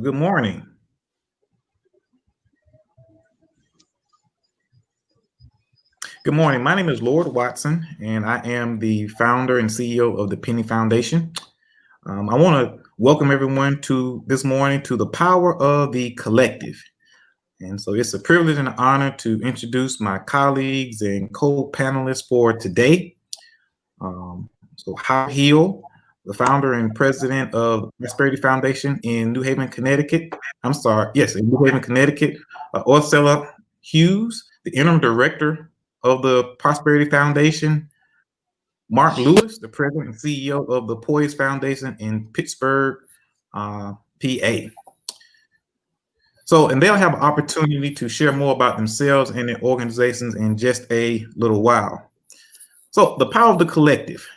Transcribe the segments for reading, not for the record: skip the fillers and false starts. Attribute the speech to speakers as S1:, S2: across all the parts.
S1: Good morning. Good morning. My name is Lord Watson, and I am the founder and CEO of the Penny Foundation. I want to welcome everyone to this morning to the power of the collective. And so it's a privilege and an honor to introduce my colleagues and co-panelists for today. So Howard Hill, the founder and president of the Prosperity Foundation in New Haven, Connecticut. I'm sorry, yes, in New Haven, Connecticut. Ursula Hughes, the interim director of the Prosperity Foundation. Mark Lewis, the president and CEO of the Poise Foundation in Pittsburgh, PA. So, and they'll have an opportunity to share more about themselves and their organizations in just a little while. So, the power of the collective.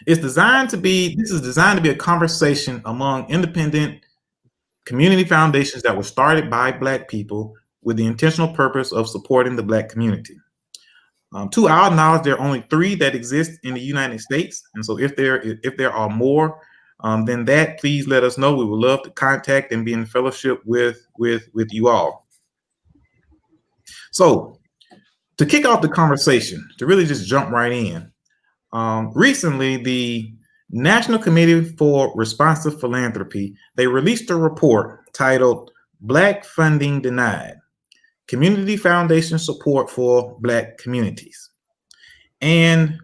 S1: This is designed to be a conversation among independent community foundations that were started by Black people with the intentional purpose of supporting the Black community. To our knowledge, there are only 3 that exist in the United States, and so if there are more than that, please let us know. We would love to contact and be in fellowship with you all. So, to kick off the conversation, to really just jump right in, recently the National Committee for Responsive Philanthropy, they released a report titled "Black Funding Denied: Community Foundation Support for Black Communities." And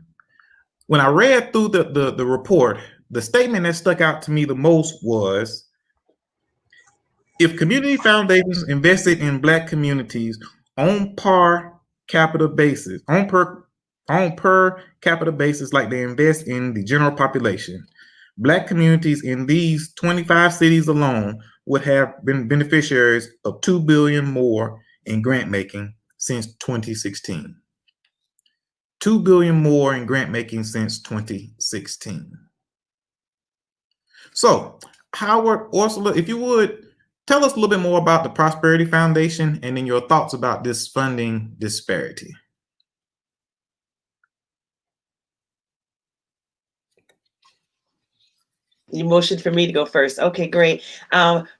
S1: when I read through the report, the statement that stuck out to me the most was, if community foundations invested in Black communities on per capita basis, on per capita basis like they invest in the general population, Black communities in these 25 cities alone would have been beneficiaries of $2 billion more in grant making since 2016. $2 billion more in grant making since 2016. So, Howard, Ursula, if you would tell us a little bit more about the Prosperity Foundation and then your thoughts about this funding disparity.
S2: You motioned for me to go first. Okay, great.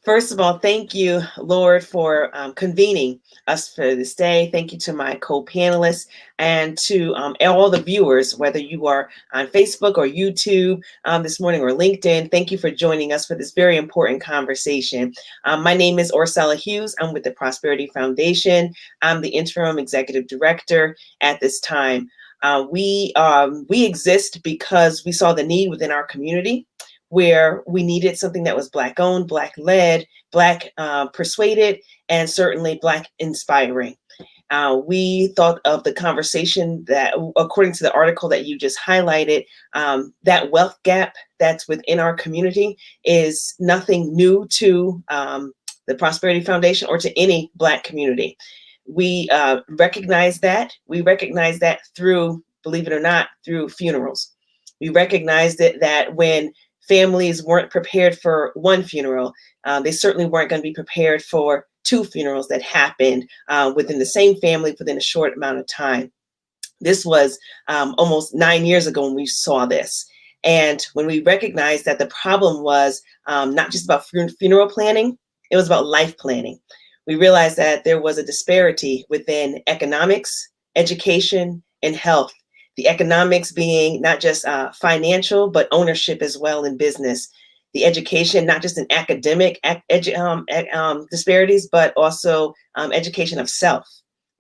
S2: First of all, thank you, Lord, for convening us for this day. Thank you to my co-panelists and to all the viewers, whether you are on Facebook or YouTube this morning or LinkedIn. Thank you for joining us for this very important conversation. My name is Ursula Hughes. I'm with the Prosperity Foundation. I'm the interim executive director at this time. We exist because we saw the need within our community, where we needed something that was Black owned, Black led, Black persuaded, and certainly Black inspiring. We thought of the conversation that, according to the article that you just highlighted, that wealth gap that's within our community is nothing new to the Prosperity Foundation or to any Black community. We recognize that. We recognize that through, believe it or not, through funerals. We recognized it that when families weren't prepared for one funeral, they certainly weren't going to be prepared for 2 funerals that happened within the same family within a short amount of time. This was almost 9 years ago when we saw this. And when we recognized that the problem was not just about funeral planning, it was about life planning. We realized that there was a disparity within economics, education, and health. The economics being not just financial, but ownership as well in business. The education, not just in academic disparities, but also education of self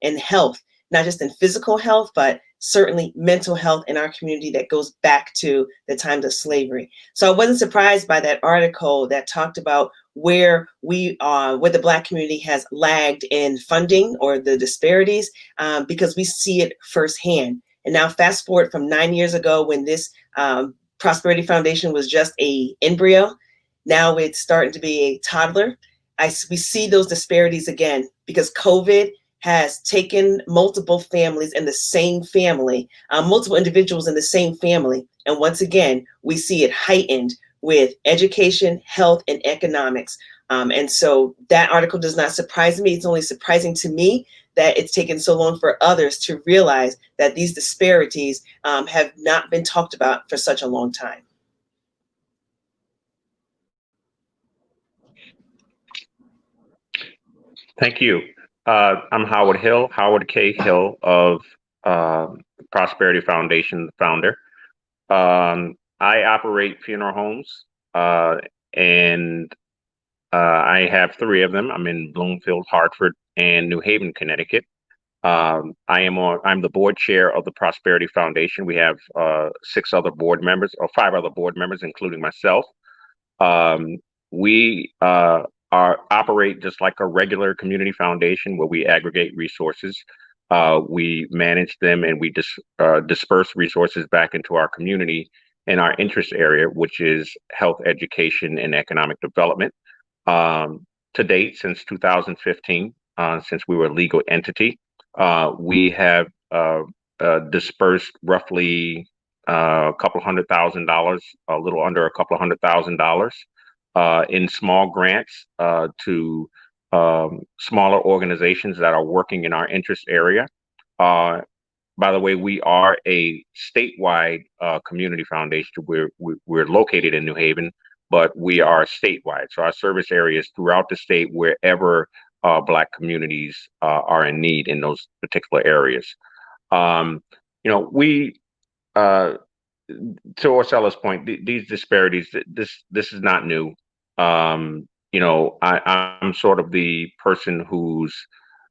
S2: and health, not just in physical health, but certainly mental health in our community that goes back to the times of slavery. So I wasn't surprised by that article that talked about where the Black community has lagged in funding or the disparities, because we see it firsthand. And now fast forward from 9 years ago when this Prosperity Foundation was just a embryo. Now it's starting to be a toddler. We see those disparities again because COVID has taken multiple families in the same family, multiple individuals in the same family. And once again, we see it heightened with education, health, and economics. And so that article does not surprise me. It's only surprising to me that it's taken so long for others to realize that these disparities have not been talked about for such a long time.
S3: Thank you. I'm Howard K. Hill of Prosperity Foundation, the founder. I operate funeral homes, and I have three of them. I'm in Bloomfield, Hartford, and New Haven, Connecticut. I'm the board chair of the Prosperity Foundation. We have five other board members, including myself. Um, we operate just like a regular community foundation where we aggregate resources. We manage them and we disperse resources back into our community in our interest area, which is health, education, and economic development. Um, to date, since 2015, since we were a legal entity, we have dispersed roughly a couple $100,000, a little under a couple $100,000 in small grants to smaller organizations that are working in our interest area. Uh, by the way, we are a statewide community foundation. We're located in New Haven, but we are statewide. So our service area is throughout the state, wherever Black communities are in need in those particular areas. Um, we to Orsella's point, these disparities, this is not new. I'm sort of the person who's,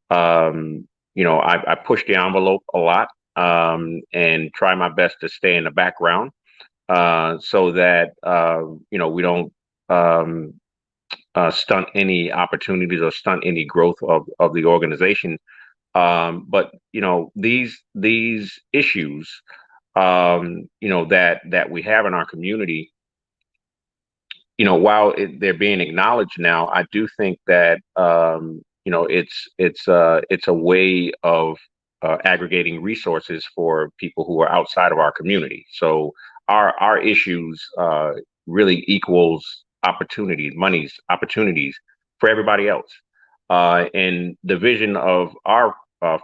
S3: I push the envelope a lot and try my best to stay in the background so that we don't stunt any opportunities or stunt any growth of the organization. But these issues that we have in our community, while they're being acknowledged now, I do think that it's a way of aggregating resources for people who are outside of our community. So our issues really equals opportunities for everybody else. And the vision of our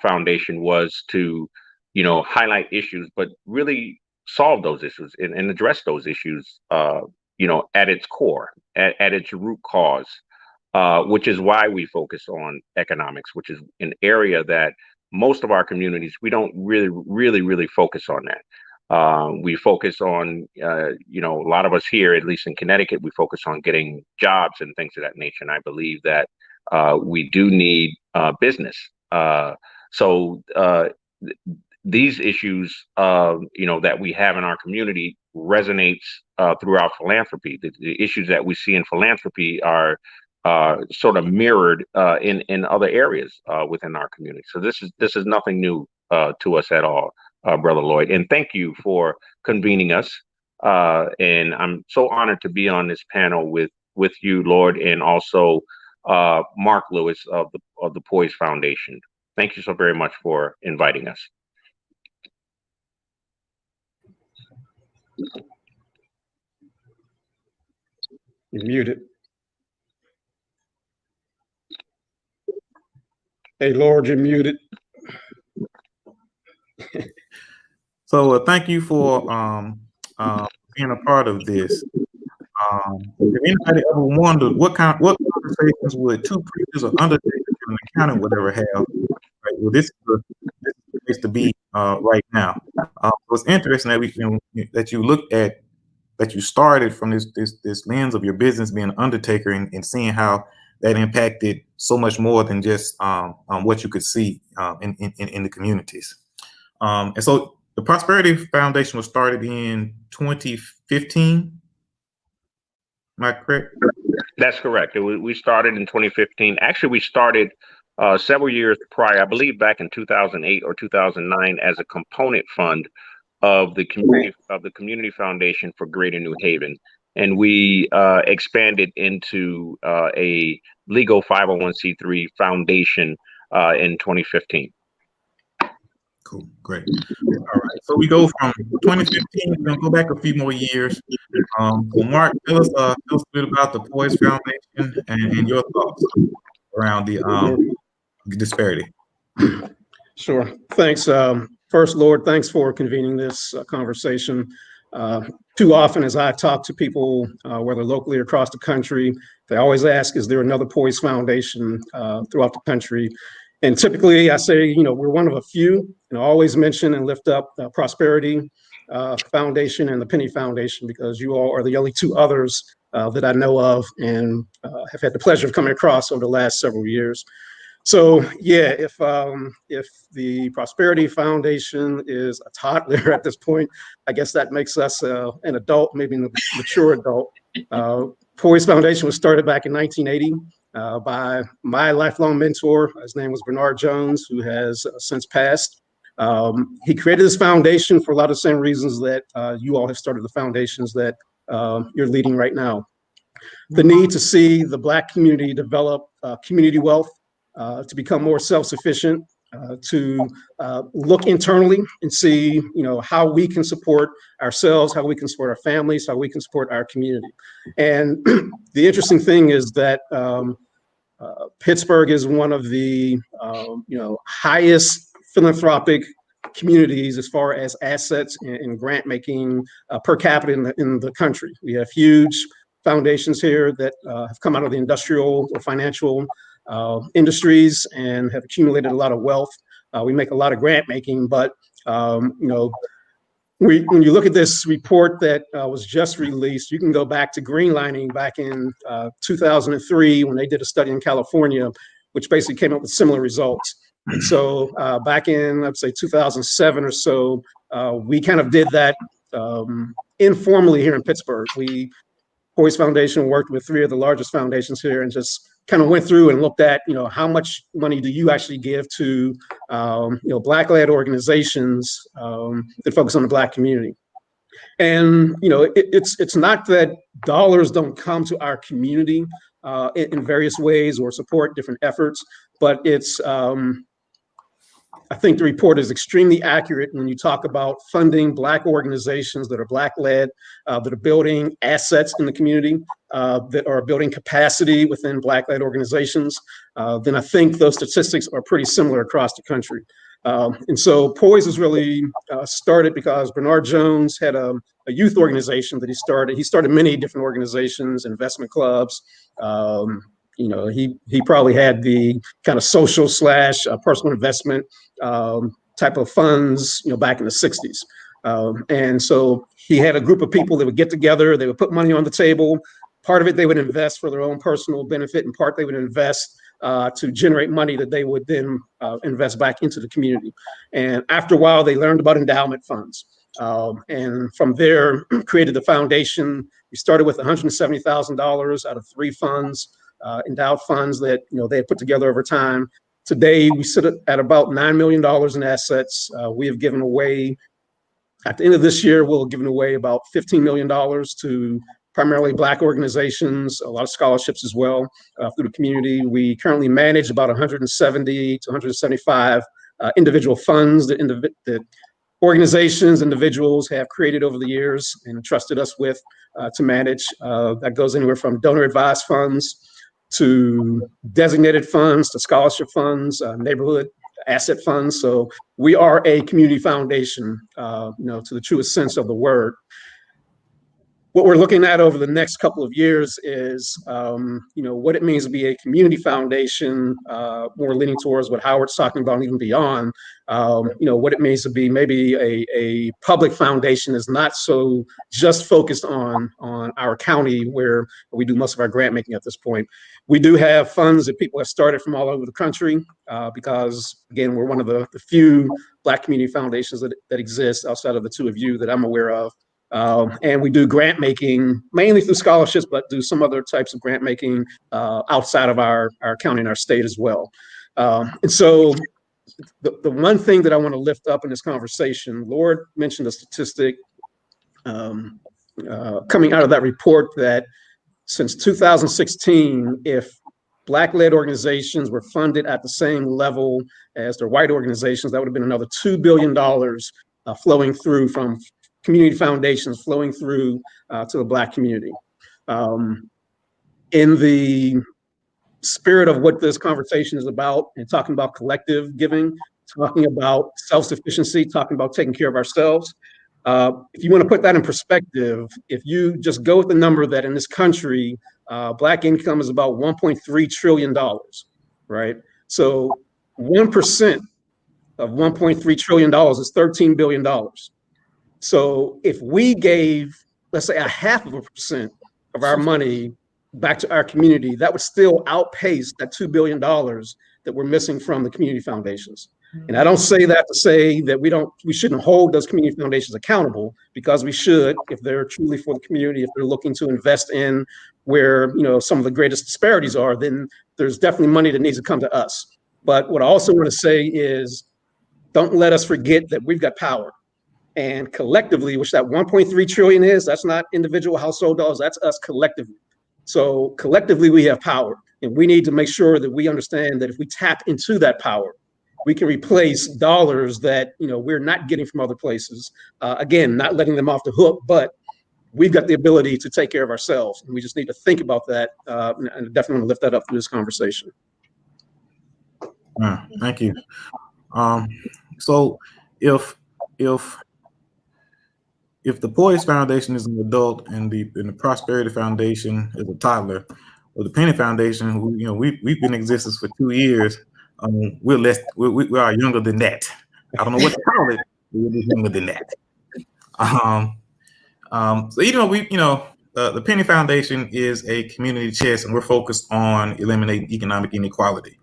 S3: foundation was to highlight issues, but really solve those issues and address those issues, at its core, at its root cause, which is why we focus on economics, which is an area that most of our communities, we don't really focus on that. We focus on, a lot of us here, at least in Connecticut, we focus on getting jobs and things of that nature. And I believe that we do need business. So these issues, that we have in our community resonates throughout philanthropy. The issues that we see in philanthropy are sort of mirrored in other areas within our community. So this is nothing new to us at all, Brother Lloyd. And thank you for convening us. And I'm so honored to be on this panel with you, Lord, and also Mark Lewis of the Poise Foundation. Thank you so very much for inviting us.
S4: You're muted. Hey, Lord, you're muted.
S1: So thank you for being a part of this. If anybody ever wondered what conversations would two preachers or undertakers in an accountant would ever have, right? Well, this is the place to be right now. So it's interesting that you looked at that you started from this lens of your business being an undertaker and seeing how that impacted so much more than just what you could see in the communities. And so the Prosperity Foundation was started in 2015. Am I correct?
S3: That's correct. We started in 2015. Actually, we started several years prior, I believe back in 2008 or 2009, as a component fund of the community foundation for Greater New Haven. And we expanded into a legal 501c3 foundation in 2015.
S1: Cool, great. All right, so we go from 2015. We're gonna go back a few more years. So Mark, tell us a bit about the Poise Foundation and your thoughts around the disparity.
S4: Sure. Thanks. First, Lord, thanks for convening this conversation. too often as I talk to people, whether locally or across the country, they always ask, is there another Poise Foundation throughout the country? And typically I say, we're one of a few, and I always mention and lift up Prosperity Foundation and the Penny Foundation, because you all are the only two others that I know of and have had the pleasure of coming across over the last several years. So yeah, if the Prosperity Foundation is a toddler at this point, I guess that makes us an adult, maybe a mature adult. Poise Foundation was started back in 1980 by my lifelong mentor. His name was Bernard Jones, who has since passed. He created this foundation for a lot of the same reasons that you all have started the foundations that you're leading right now. The need to see the Black community develop community wealth, to become more self-sufficient, to look internally and see, how we can support ourselves, how we can support our families, how we can support our community. And the interesting thing is that Pittsburgh is one of the highest philanthropic communities as far as assets and grant making per capita in the country. We have huge foundations here that have come out of the industrial or financial industries and have accumulated a lot of wealth. We make a lot of grant making, but when you look at this report that was just released, you can go back to Greenlining back in 2003 when they did a study in California, which basically came up with similar results. And so back in, let's say 2007 or so, we kind of did that informally here in Pittsburgh. Poise Foundation worked with three of the largest foundations here and just kind of went through and looked at, how much money do you actually give to, Black-led organizations that focus on the Black community. And, it's not that dollars don't come to our community in various ways or support different efforts, but it's, I think the report is extremely accurate when you talk about funding Black organizations that are Black-led, that are building assets in the community, that are building capacity within Black-led organizations. Then I think those statistics are pretty similar across the country. And so Poise was really started because Bernard Jones had a youth organization that he started. He started many different organizations, investment clubs. He probably had the kind of social / personal investment type of funds, back in the 60s. And so he had a group of people that would get together, they would put money on the table. Part of it they would invest for their own personal benefit, and part they would invest to generate money that they would then invest back into the community. And after a while, they learned about endowment funds. And from there, created the foundation. We started with $170,000 out of 3 funds. Endowed funds that they had put together over time. Today, we sit at about $9 million in assets. We have given away, at the end of this year, we'll have given away about $15 million to primarily Black organizations, a lot of scholarships as well through the community. We currently manage about 170 to 175 individual funds that organizations, individuals have created over the years and entrusted us with to manage. That goes anywhere from donor advised funds to designated funds, to scholarship funds, neighborhood asset funds. So we are a community foundation, to the truest sense of the word. What we're looking at over the next couple of years is, what it means to be a community foundation, more leaning towards what Howard's talking about, and even beyond. What it means to be maybe a public foundation is not so just focused on our county where we do most of our grant making at this point. We do have funds that people have started from all over the country because, again, we're one of the few Black community foundations that exist outside of the two of you that I'm aware of. And we do grant making mainly through scholarships, but do some other types of grant making outside of our county and our state as well. And so the one thing that I want to lift up in this conversation, Lord mentioned a statistic coming out of that report that since 2016, if Black-led organizations were funded at the same level as their white organizations, that would have been another $2 billion flowing through from community foundations flowing through to the Black community. In the spirit of what this conversation is about, and talking about collective giving, talking about self-sufficiency, talking about taking care of ourselves, If you want to put that in perspective, if you just go with the number that in this country, Black income is about $1.3 trillion, right? So 1% of $1.3 trillion is $13 billion. So if we gave, let's say, 0.5% of our money back to our community, that would still outpace that $2 billion that we're missing from the community foundations. And I don't say that to say that we shouldn't hold those community foundations accountable, because we should, if they're truly for the community, if they're looking to invest in where, some of the greatest disparities are, then there's definitely money that needs to come to us. But what I also want to say is, don't let us forget that we've got power. And collectively, which that 1.3 trillion is, that's not individual household dollars, that's us collectively. So collectively, we have power, and we need to make sure that we understand that if we tap into that power, we can replace dollars that we're not getting from other places. Again, not letting them off the hook, but we've got the ability to take care of ourselves, and we just need to think about that. And I definitely want to lift that up through this conversation.
S1: Thank you. So if the Poise Foundation is an adult and the Prosperity Foundation is a toddler, or the Penny Foundation, we've been in existence for 2 years, we are younger than that. I don't know what to call it, but we're younger than that. So the Penny Foundation is a community chest, and we're focused on eliminating economic inequality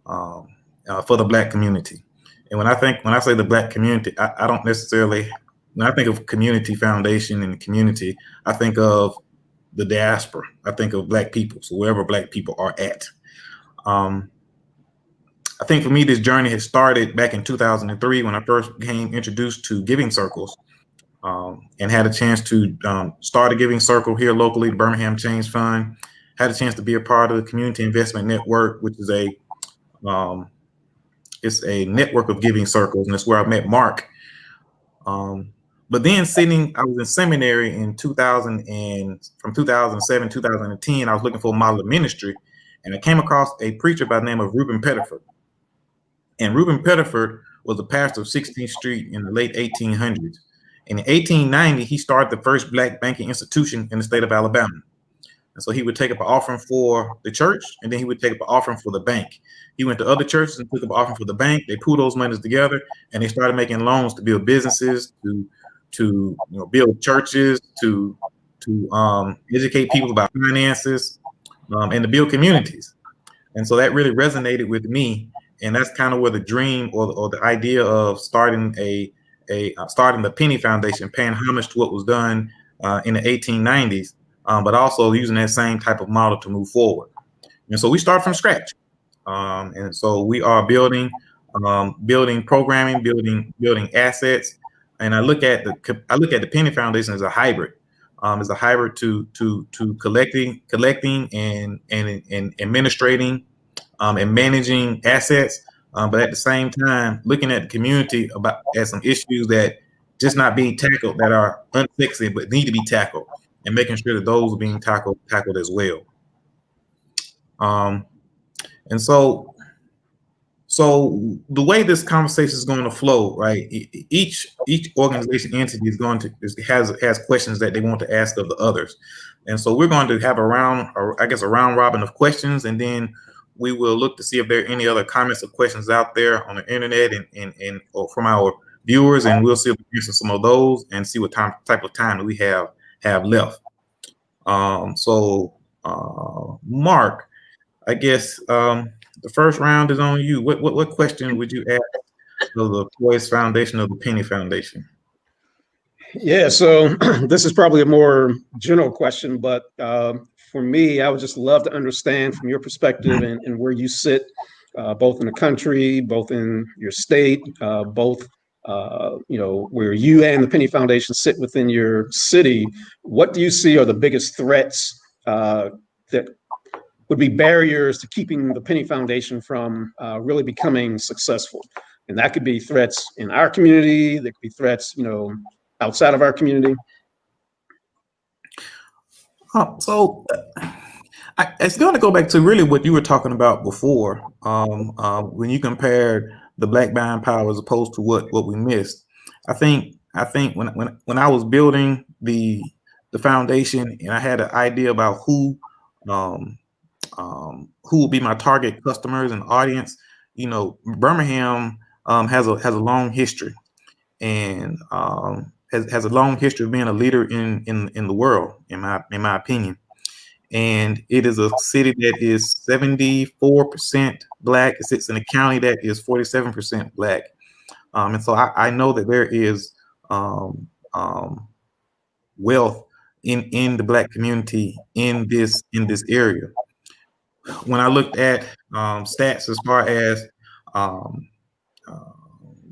S1: for the Black community. And when I say the Black community, I don't necessarily, when I think of community foundation and the community, I think of the diaspora. I think of Black people, so wherever Black people are at. I think for me, this journey had started back in 2003 when I first became introduced to giving circles, and had a chance to start a giving circle here locally, the Birmingham Change Fund. Had a chance to be a part of the Community Investment Network, which is it's a network of giving circles, and that's where I met Mark. But then I was in seminary in from 2007, 2010, I was looking for a model of ministry, and I came across a preacher by the name of Reuben Pettiford. And Reuben Pettiford was a pastor of 16th Street in the late 1800s. In 1890, he started the first Black banking institution in the state of Alabama. And so he would take up an offering for the church, and then he would take up an offering for the bank. He went to other churches and took up an offering for the bank. They pooled those monies together, and they started making loans to build businesses, to build churches, to educate people about finances, and to build communities. And so that really resonated with me, and that's kind of where the dream or the idea of starting starting the Penny Foundation, paying homage to what was done in the 1890s, but also using that same type of model to move forward. And so we start from scratch, and so we are building programming, building assets. And I look at the Penny Foundation as a hybrid. As a hybrid to collecting and administrating and managing assets, but at the same time looking at the community at some issues that just not being tackled, that are unsexy but need to be tackled, and making sure that those are being tackled as well. And so the way this conversation is going to flow, right? Each organization entity has questions that they want to ask of the others, and so we're going to have a round robin of questions, and then we will look to see if there are any other comments or questions out there on the internet and or from our viewers, and we'll see if we can answer some of those and see what type of time that we have left. Mark, I guess the first round is on you. What question would you ask of the Poise Foundation or the Penny Foundation?
S4: Yeah, so this is probably a more general question, but for me, I would just love to understand from your perspective and where you sit, both in the country, both in your state, both where you and the Penny Foundation sit within your city. What do you see are the biggest threats that would be barriers to keeping the Penny Foundation from really becoming successful? And that could be threats in our community, there could be threats, outside of our community.
S1: It's going to go back to really what you were talking about before, when you compared the Black buying power as opposed to what we missed. I think I think when I was building the foundation and I had an idea about um, who would be my target customers and audience, you know, Birmingham has a long history and has a long history of being a leader in the world, in my opinion. And it is a city that is 74% Black. It sits in a county that is 47% Black. And so I know that there is um, um, wealth in the Black community in this area. When I looked at stats as far as um, uh,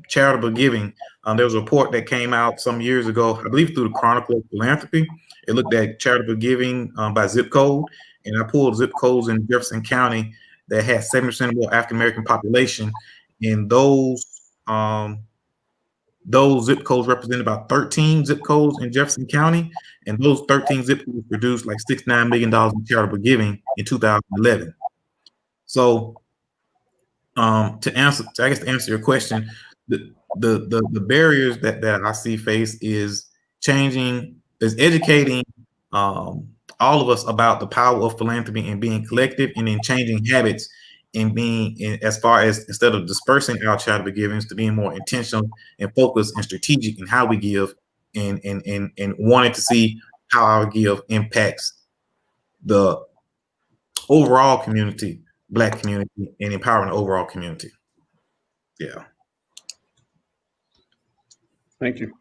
S1: charitable giving, there was a report that came out some years ago, I believe through the Chronicle of Philanthropy. It looked at charitable giving by zip code, and I pulled zip codes in Jefferson County that had 70% more African American population, and those zip codes represent about 13 zip codes in Jefferson County, and those 13 zip codes produced like $69 million in charitable giving in 2011. So, to answer your question, the barriers that I see face is educating all of us about the power of philanthropy and being collective, and then changing habits and being as far as instead of dispersing our charitable givings to being more intentional and focused and strategic in how we give, and wanting to see how our give impacts the overall community, Black community, and empowering the overall community. Yeah.
S4: Thank you.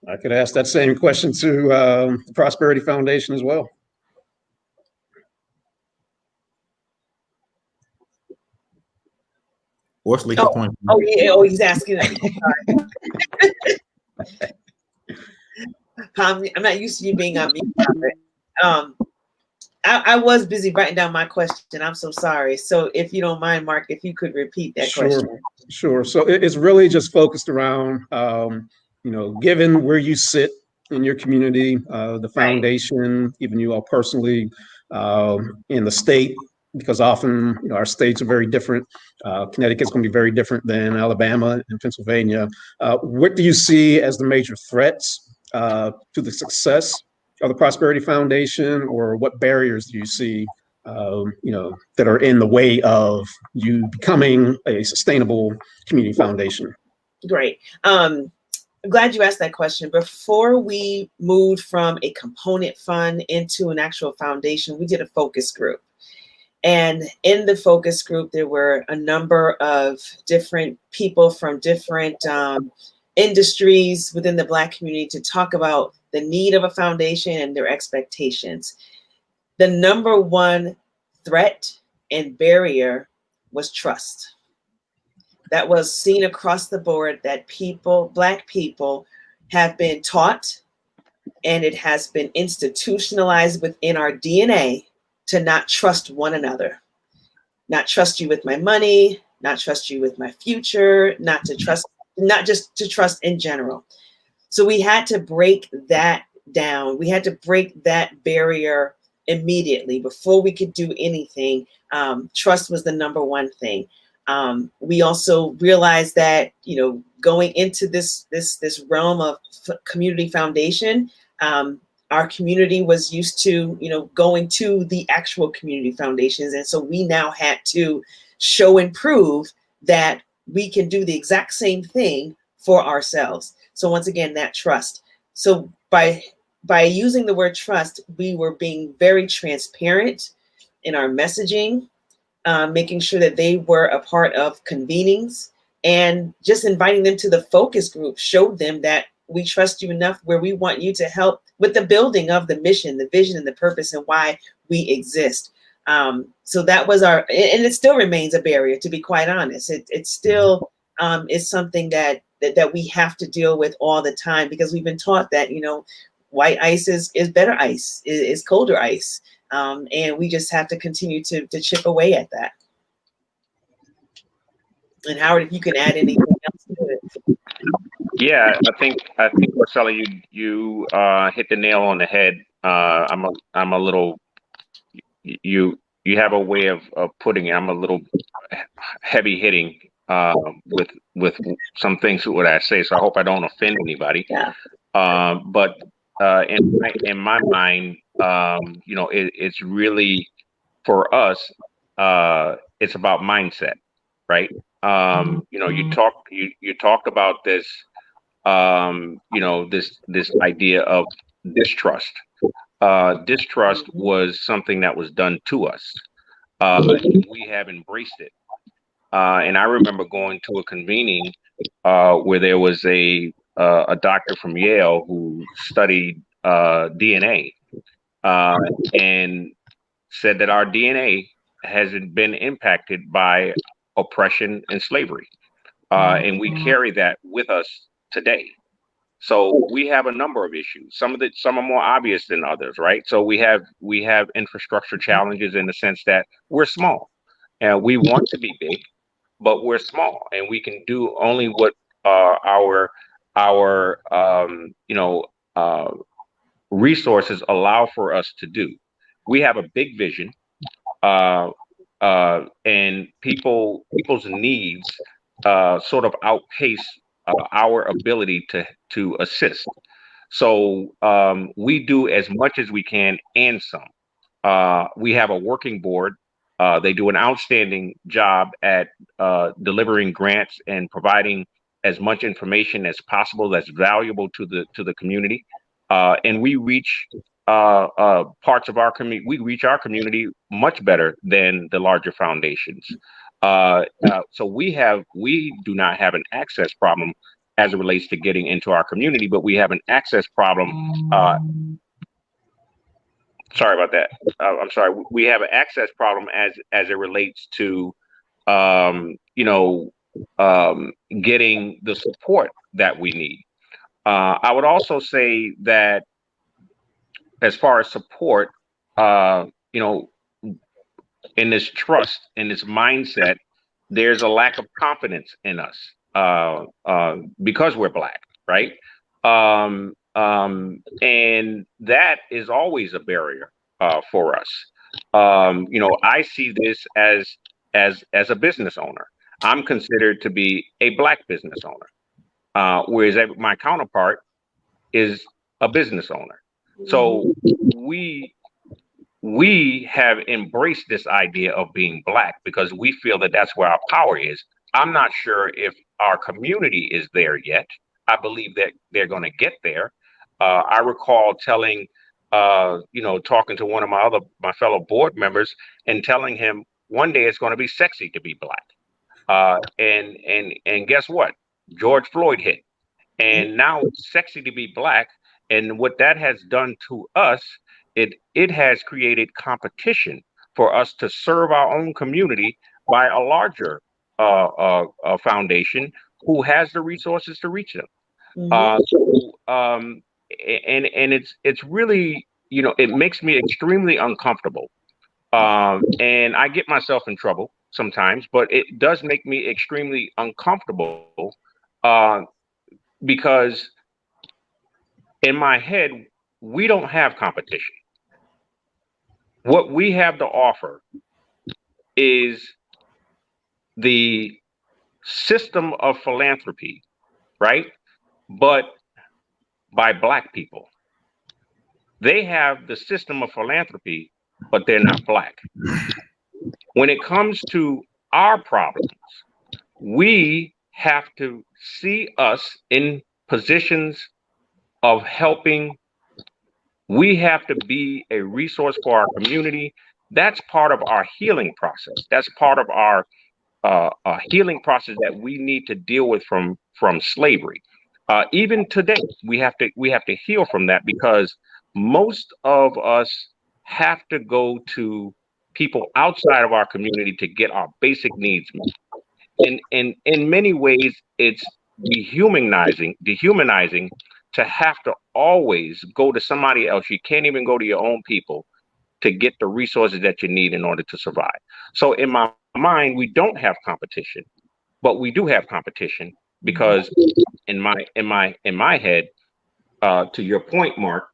S4: I could ask that same question to the Prosperity Foundation as well.
S1: What's Leaky's point?
S2: Oh yeah. Oh, he's asking. I'm not used to you being on mute. I was busy writing down my question. I'm so sorry. So if you don't mind, Mark, if you could repeat that question.
S4: Sure. So it's really just focused around, given where you sit in your community, the foundation, even you all personally, in the state, because often our states are very different. Connecticut's going to be very different than Alabama and Pennsylvania. What do you see as the major threats to the success of the Prosperity Foundation, or what barriers do you see, that are in the way of you becoming a sustainable community foundation?
S2: Great. I'm glad you asked that question. Before we moved from a component fund into an actual foundation, we did a focus group. And in the focus group, there were a number of different people from different industries within the Black community to talk about the need of a foundation and their expectations. The number one threat and barrier was trust. That was seen across the board, that Black people have been taught, and it has been institutionalized within our DNA to not trust one another, not trust you with my money, not trust you with my future, not just to trust in general. So we had to break that down. We had to break that barrier immediately before we could do anything. Trust was the number one thing. We also realized that, going into this realm of community foundation, our community was used to, going to the actual community foundations. And so we now had to show and prove that we can do the exact same thing for ourselves. So once again, that trust. So by using the word trust, we were being very transparent in our messaging, making sure that they were a part of convenings, and just inviting them to the focus group showed them that we trust you enough where we want you to help with the building of the mission, the vision, and the purpose, and why we exist. So that was and it still remains a barrier, to be quite honest. It still is something that we have to deal with all the time, because we've been taught that, white ice is better ice, is colder ice. And we just have to continue to chip away at that. And Howard, if you can add anything else to it.
S3: Yeah, I think Marcella, you hit the nail on the head. I'm a little, you have a way of putting it. I'm a little heavy hitting with some things what I say. So I hope I don't offend anybody.
S2: Yeah.
S3: But in my mind, it's really for us. It's about mindset, right? You talked about this. This idea of distrust. Distrust was something that was done to us. We have embraced it. And I remember going to a convening where there was a doctor from Yale who studied DNA and said that our DNA hasn't been impacted by oppression and slavery, and we carry that with us today. So we have a number of issues. Some are more obvious than others, right? So we have infrastructure challenges in the sense that we're small, and we want to be big, but we're small, and we can do only what our uh, resources allow for us to do. We have a big vision, uh, and people's needs sort of outpace our ability to assist. So we do as much as we can and some. We have a working board. They do an outstanding job at delivering grants and providing as much information as possible that's valuable to the community. And we reach parts of our community. We reach our community much better than the larger foundations. So we do not have an access problem as it relates to getting into our community, but we have an access problem. Sorry about that. I'm sorry. We have an access problem as it relates to um, you know getting the support that we need. I would also say that as far as support, uh, you know, in this trust, in this mindset, there's a lack of confidence in us because we're Black, right? And that is always a barrier for us. I see this as a business owner. I'm considered to be a Black business owner, whereas my counterpart is a business owner. So we have embraced this idea of being Black because we feel that that's where our power is. I'm not sure if our community is there yet. I believe that they're going to get there. I recall talking to one of my fellow board members and telling him one day it's going to be sexy to be Black. And guess what? George Floyd hit, and now it's sexy to be Black. And what that has done to us, it has created competition for us to serve our own community by a larger foundation who has the resources to reach them. And it's really, it makes me extremely uncomfortable. And I get myself in trouble sometimes, but it does make me extremely uncomfortable uh, because in my head, we don't have competition. What we have to offer is the system of philanthropy, right? But by Black people. They have the system of philanthropy, but they're not Black. When it comes to our problems, we have to see us in positions of helping. We have to be a resource for our community. That's part of our healing process. That's part of our healing process that we need to deal with from slavery. Even today, we have to heal from that because most of us have to go to people outside of our community to get our basic needs met. And in many ways, it's dehumanizing to have to always go to somebody else. You can't even go to your own people to get the resources that you need in order to survive. So in my mind, we don't have competition, but we do have competition because in my head, to your point, Mark,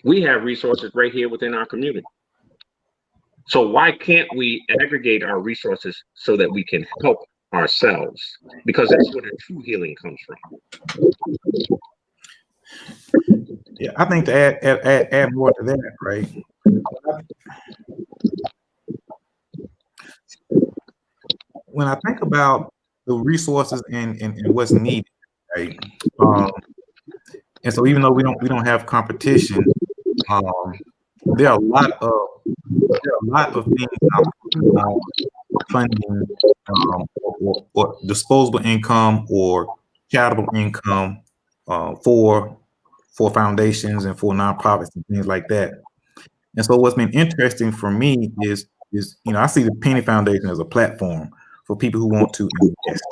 S3: we have resources right here within our community. So why can't we aggregate our resources so that we can help ourselves, because that's where the true healing comes from.
S1: Yeah, I think to add more to that, right? When I think about the resources and what's needed, right? And so even though we don't have competition, um, there are a lot of things out there on funding, or disposable income or charitable income, for foundations and for nonprofits and things like that. And so what's been interesting for me is I see the Penny Foundation as a platform for people who want to invest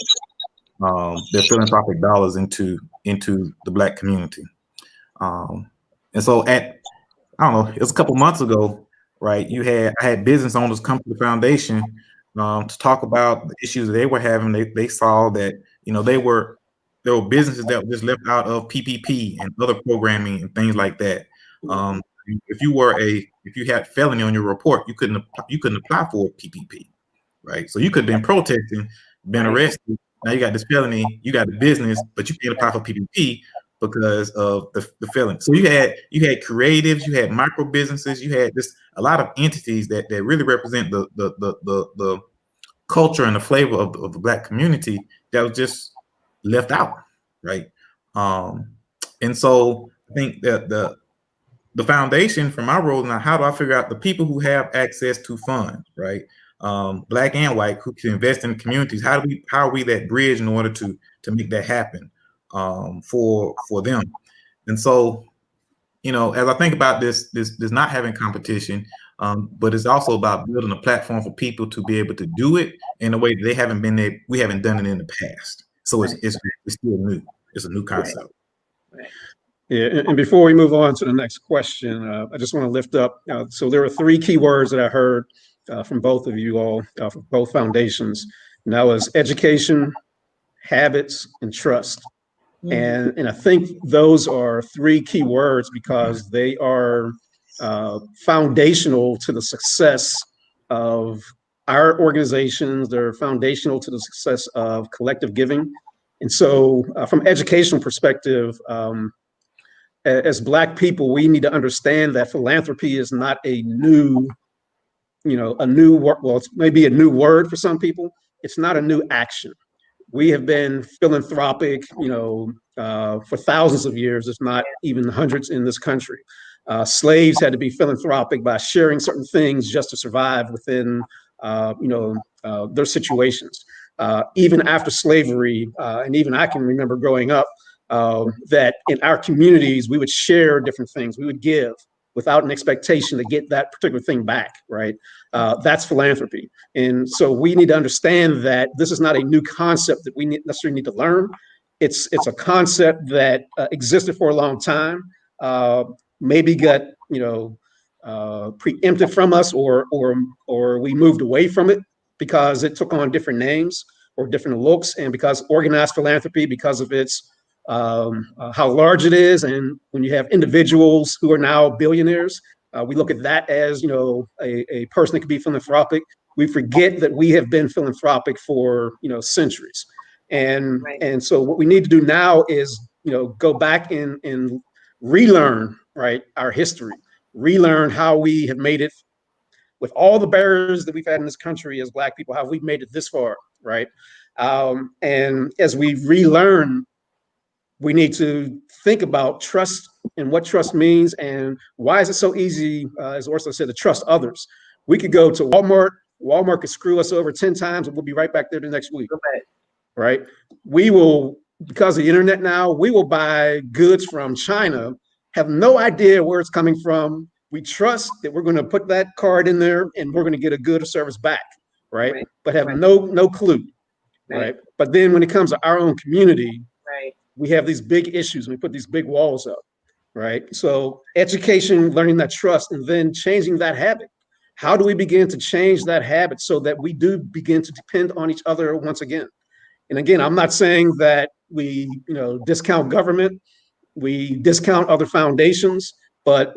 S1: their philanthropic dollars into the Black community. And so I don't know, it was a couple months ago, right? I had business owners come to the foundation to talk about the issues that they were having. They saw that there were businesses that were just left out of PPP and other programming and things like that. If you had felony on your report, you couldn't apply for PPP, right? So you could have been protesting, been arrested. Now you got this felony, you got the business, but you can't apply for PPP because of the felony. So you had creatives, you had micro businesses, you had a lot of entities that really represent the culture and the flavor of the Black community that was just left out, right? And so I think that the foundation for my role now, how do I figure out the people who have access to funds, right? Black and white, who can invest in communities? How are we that bridge in order to make that happen for them? And so, as I think about this not having competition, but it's also about building a platform for people to be able to do it in a way that we haven't done it in the past. So it's still new. It's a new concept.
S2: Right.
S4: Yeah, and before we move on to the next question, I just want to lift up. So there are three key words that I heard from both of you all, from both foundations, and that was education, habits, and trust. And I think those are three key words because they are foundational to the success of our organizations. They're foundational to the success of collective giving. And so from educational perspective, as Black people, we need to understand that philanthropy is not a new word. Well, it's maybe a new word for some people. It's not a new action. We have been philanthropic, for thousands of years, if not even hundreds in this country. Slaves had to be philanthropic by sharing certain things just to survive within, their situations. Even after slavery, and even I can remember growing up, that in our communities, we would share different things. We would give without an expectation to get that particular thing back, right? That's philanthropy. And so we need to understand that this is not a new concept that we necessarily need to learn. It's a concept that existed for a long time, maybe got, preempted from us, or we moved away from it because it took on different names or different looks, and because organized philanthropy, because of its how large it is, and when you have individuals who are now billionaires, we look at that as a person that could be philanthropic. We forget that we have been philanthropic for centuries, and so what we need to do now is go back and relearn, right, our history, relearn how we have made it with all the barriers that we've had in this country as Black people, how we've made it this far, right? And as we relearn, we need to think about trust and what trust means, and why is it so easy, as Ursula said, to trust others. We could go to Walmart. Walmart could screw us over 10 times, and we'll be right back there the next week. Right? We will, because of the internet now, we will buy goods from China, have no idea where it's coming from. We trust that we're going to put that card in there and we're going to get a good or service back, right? But have no clue, right? But then when it comes to our own community, we have these big issues. We put these big walls up, right? So education, learning that trust, and then changing that habit. How do we begin to change that habit so that we do begin to depend on each other once again? And again, I'm not saying that we, discount government, we discount other foundations, but,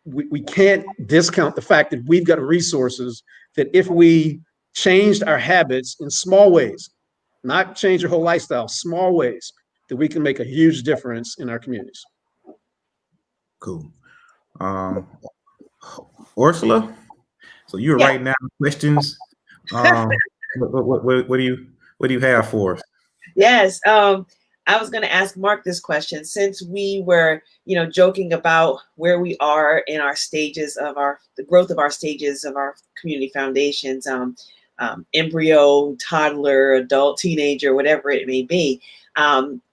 S4: we can't discount the fact that we've got resources that if we changed our habits in small ways, not change your whole lifestyle, small ways that we can make a huge difference in our communities.
S1: Cool. Ursula, so you're
S2: Yeah.
S1: writing down questions. What do you have for us?
S2: Yes. I was going to ask Mark this question, since we were, joking about where we are in our stages of the growth of our stages of our community foundations, embryo, toddler, adult, teenager, whatever it may be.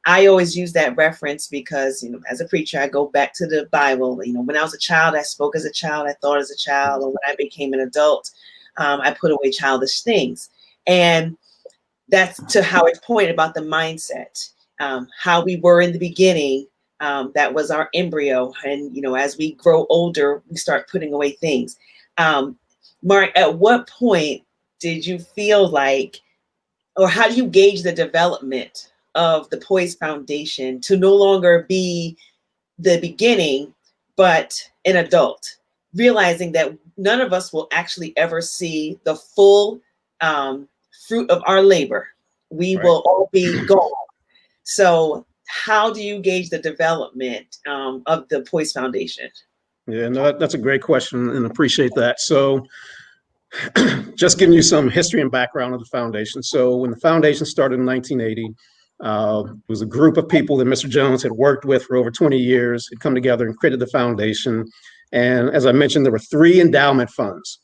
S2: I always use that reference because, as a preacher, I go back to the Bible. When I was a child, I spoke as a child, I thought as a child, and when I became an adult, I put away childish things. And that's to Howard's point about the mindset, how we were in the beginning. That was our embryo. And, as we grow older, we start putting away things. Mark, at what point did you feel like, or how do you gauge the development of the Poise Foundation to no longer be the beginning, but an adult, realizing that none of us will actually ever see the full fruit of our labor? We
S4: Right.
S2: will all be gone. So how do you gauge the development of the Poise Foundation?
S4: Yeah, no, that's a great question, and appreciate that. So just giving you some history and background of the foundation. So when the foundation started in 1980, it was a group of people that Mr. Jones had worked with for over 20 years, had come together and created the foundation. And as I mentioned, there were 3 endowment funds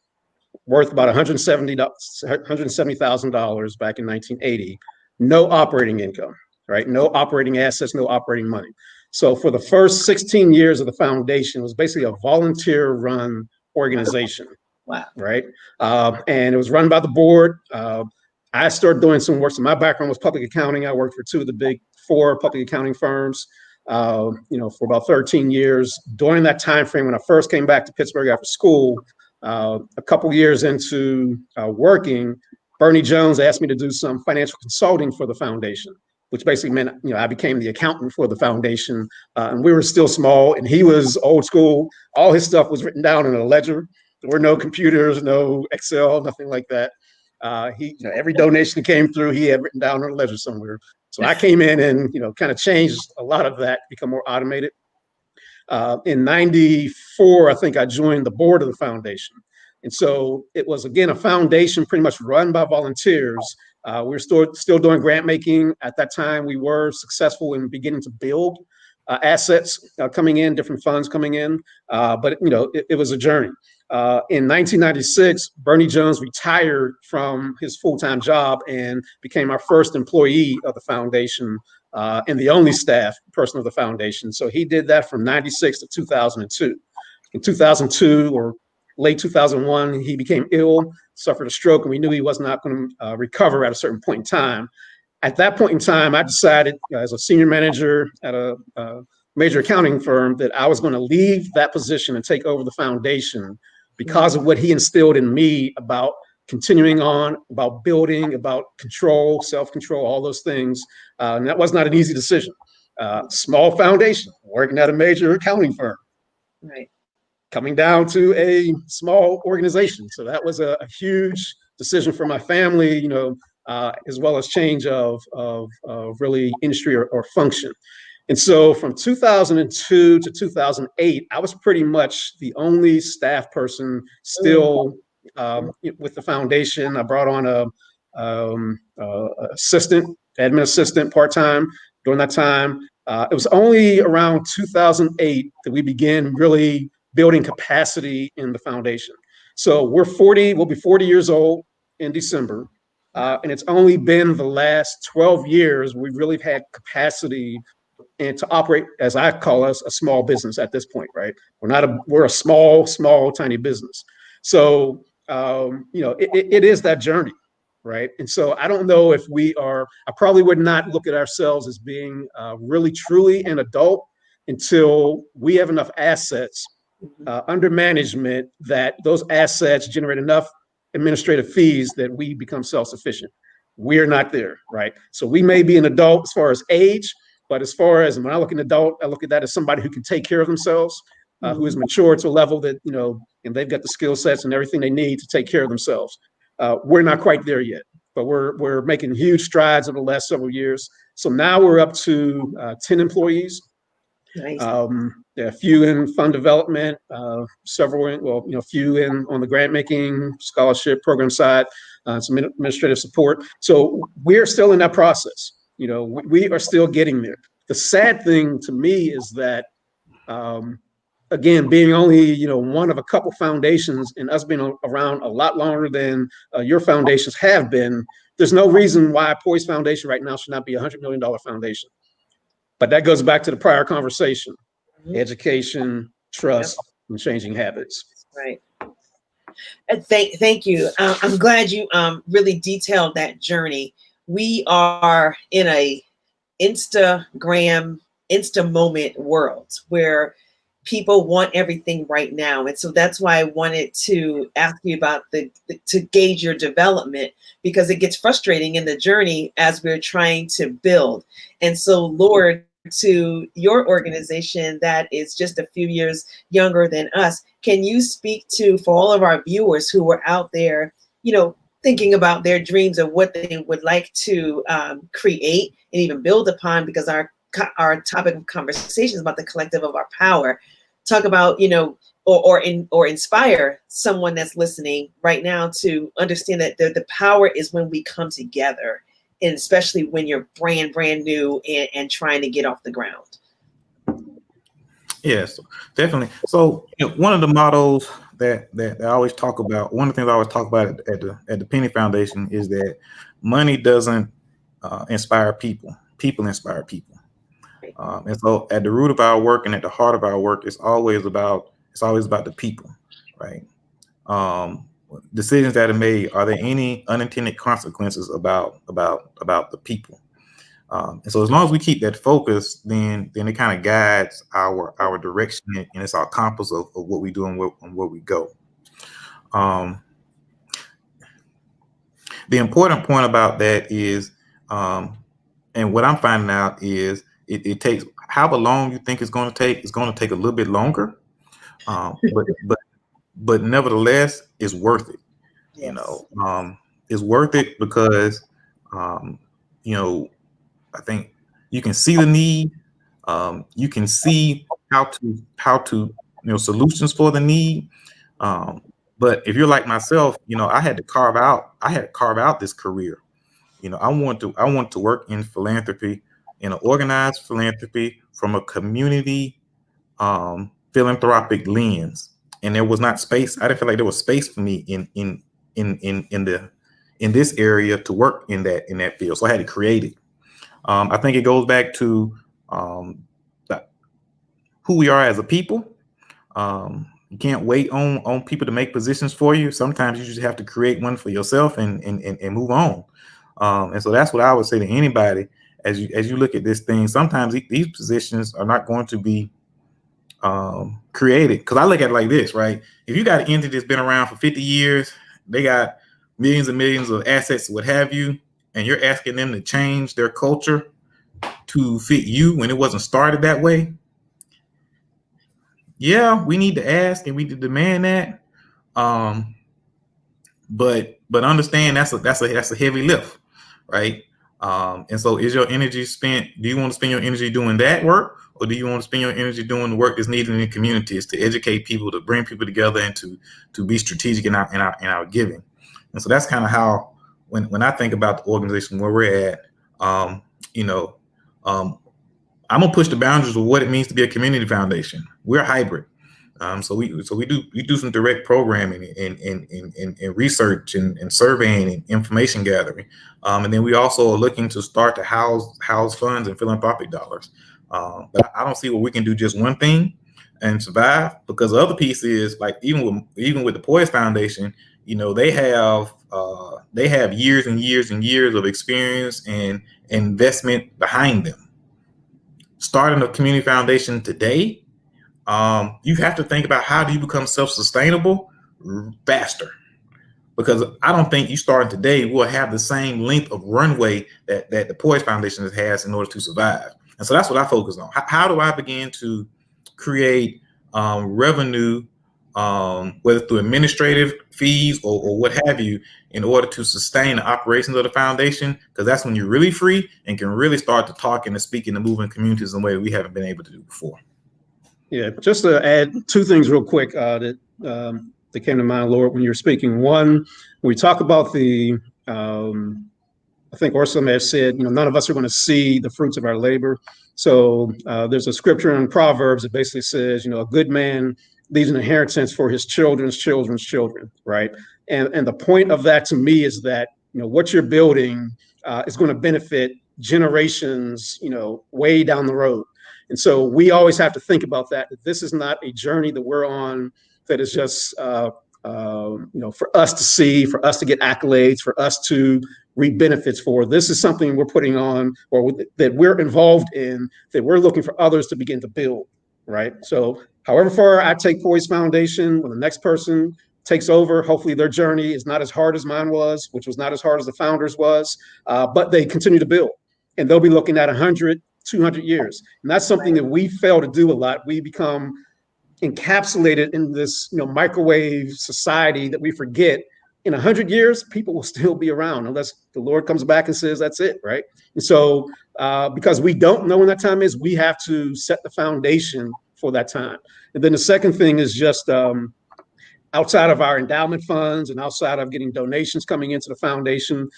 S4: worth about $170,000 back in 1980. No operating income, right? No operating assets, no operating money. So for the first 16 years of the foundation, it was basically a volunteer-run organization.
S2: Wow.
S4: Right. And it was run by the board. I started doing some work. So my background was public accounting. I worked for 2 of the big 4 public accounting firms, for about 13 years. During that time frame, when I first came back to Pittsburgh after school, a couple years into working, Bernie Jones asked me to do some financial consulting for the foundation, which basically meant, I became the accountant for the foundation. And we were still small, and he was old school. All his stuff was written down in a ledger. There were no computers, no Excel, nothing like that. Every donation that came through, he had written down on a ledger somewhere. So I came in and, kind of changed a lot of that, become more automated. In 94, I think I joined the board of the foundation. And so it was, again, a foundation pretty much run by volunteers. We were still doing grant making. At that time, we were successful in beginning to build assets coming in, different funds coming in. But, it was a journey. In 1996, Bernie Jones retired from his full-time job and became our first employee of the foundation and the only staff person of the foundation. So he did that from 96 to 2002. In 2002 or late 2001, he became ill, suffered a stroke, and we knew he was not going to recover at a certain point in time. At that point in time, I decided as a senior manager at a major accounting firm that I was going to leave that position and take over the foundation because of what he instilled in me about continuing on, about building, about control, self-control, all those things. And that was not an easy decision. Small foundation, working at a major accounting firm.
S2: Right.
S4: Coming down to a small organization. So that was a huge decision for my family, as well as change of really industry or function. And so from 2002 to 2008, I was pretty much the only staff person still with the foundation. I brought on a admin assistant part-time during that time. It was only around 2008 that we began really building capacity in the foundation. So we'll be 40 years old in December. And it's only been the last 12 years we've really had capacity and to operate, as I call us, a small business at this point, right? We're a small, tiny business. So, it is that journey, right? And so I don't know if I probably would not look at ourselves as being really, truly an adult until we have enough assets under management that those assets generate enough administrative fees that we become self-sufficient. We're not there, right? So we may be an adult as far as age, but as far as when I look at an adult, I look at that as somebody who can take care of themselves, who is mature to a level that, and they've got the skill sets and everything they need to take care of themselves. We're not quite there yet, but we're making huge strides over the last several years. So now we're up to 10 employees.
S2: Nice.
S4: There are a few in fund development, several in, well, few in on the grant making, scholarship program side, some administrative support. So we're still in that process. We are still getting there. The sad thing to me is that, again, being only one of a couple foundations and us being around a lot longer than your foundations have been, there's no reason why Poise Foundation right now should not be a $100 million foundation. But that goes back to the prior conversation: education, trust, and changing habits.
S2: Right. Thank you. I'm glad you really detailed that journey. We are in a Instagram, Insta moment world where people want everything right now. And so that's why I wanted to ask you about to gauge your development, because it gets frustrating in the journey as we're trying to build. And so, Lord, to your organization that is just a few years younger than us, can you speak to, for all of our viewers who are out there, thinking about their dreams of what they would like to create and even build upon, because our topic of conversation is about the collective of our power. Talk about, or inspire someone that's listening right now to understand that the power is when we come together, and especially when you're brand new and trying to get off the ground.
S1: Yes, definitely. So one of the mottos that I always talk about, one of the things I always talk about at the Penny Foundation is that money doesn't inspire people. People inspire people. And so at the root of our work and at the heart of our work, it's always about the people, right? Decisions that are made, are there any unintended consequences about the people? And so as long as we keep that focus, then it kind of guides our direction, and it's our compass of what we do and where we go. The important point about that is, and what I'm finding out is, it takes however long you think it's going to take. It's going to take a little bit longer, but nevertheless, it's worth it. Yes. It's worth it because I think you can see the need. You can see how to solutions for the need. But if you're like myself, I had to carve out this career. I want to work in philanthropy, in an organized philanthropy from a community philanthropic lens. And there was not space. I didn't feel like there was space for me in this area to work in that field. So I had to create it. I think it goes back to who we are as a people. You can't wait on people to make positions for you. Sometimes you just have to create one for yourself and move on. And so that's what I would say to anybody as you look at this thing. Sometimes these positions are not going to be created, because I look at it like this, right? If you got an entity that's been around for 50 years, they got millions and millions of assets, what have you, and you're asking them to change their culture to fit you when it wasn't started that way. Yeah, we need to ask and we need to demand that. But understand that's a heavy lift, right? And so is your energy spent? Do you want to spend your energy doing that work, or do you want to spend your energy doing the work that's needed in the communities to educate people, to bring people together, and to be strategic in our giving? And so that's kind of how, when I think about the organization where we're at, I'm gonna push the boundaries of what it means to be a community foundation. We're hybrid. So we do some direct programming and research and surveying and information gathering, and then we also are looking to start to house funds and philanthropic dollars. But I don't see where we can do just one thing and survive, because the other piece is, like, even with the Poise Foundation, they have years and years and years of experience and investment behind them. Starting a community foundation today, you have to think about, how do you become self-sustainable faster? Because I don't think you starting today will have the same length of runway that the Poise Foundation has in order to survive. And so that's what I focus on. How do I begin to create revenue whether through administrative fees or what have you, in order to sustain the operations of the foundation, because that's when you're really free and can really start to talk and to speak and to move in communities in a way that we haven't been able to do before.
S4: Yeah, just to add two things real quick that came to mind, Lord, when you were speaking. One, we talk about I think Ursula may have said, none of us are going to see the fruits of our labor. So there's a scripture in Proverbs that basically says, a good man leaves an inheritance for his children's children's children, right? And the point of that to me is that, what you're building is going to benefit generations, way down the road. And so we always have to think about that this is not a journey that we're on that is just, for us to see, for us to get accolades, for us to reap benefits for. This is something we're putting on, or that we're involved in, that we're looking for others to begin to build, right? So however far I take Poise Foundation, when the next person takes over, hopefully their journey is not as hard as mine was, which was not as hard as the founders was, but they continue to build. And they'll be looking at 100, 200 years. And that's something that we fail to do a lot. We become encapsulated in this microwave society that we forget in 100 years people will still be around unless the Lord comes back and says that's it, right? And so because we don't know when that time is, we have to set the foundation for that time. And then the second thing is just outside of our endowment funds and outside of getting donations coming into the foundation,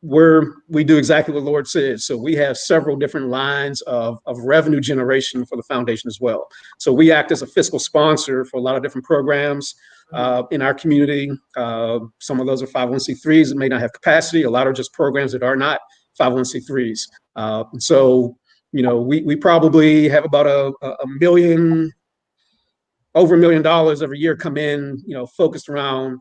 S4: we do exactly what the Lord says. So we have several different lines of revenue generation for the foundation as well. So we act as a fiscal sponsor for a lot of different programs in our community. Some of those are 501c3s that may not have capacity. A lot are just programs that are not 501c3s. So, we probably have about a million, over $1 million every year come in, focused around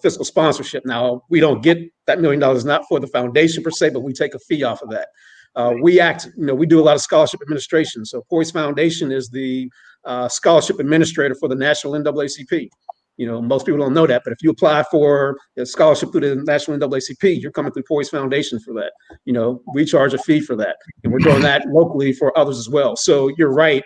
S4: fiscal sponsorship. Now, we don't get that $1 million not for the foundation per se, but we take a fee off of that. We do a lot of scholarship administration. So Poise Foundation is the scholarship administrator for the National NAACP. Most people don't know that, but if you apply for a scholarship through the National NAACP, you're coming through Poise Foundation for that. We charge a fee for that, and we're doing that locally for others as well. So you're right.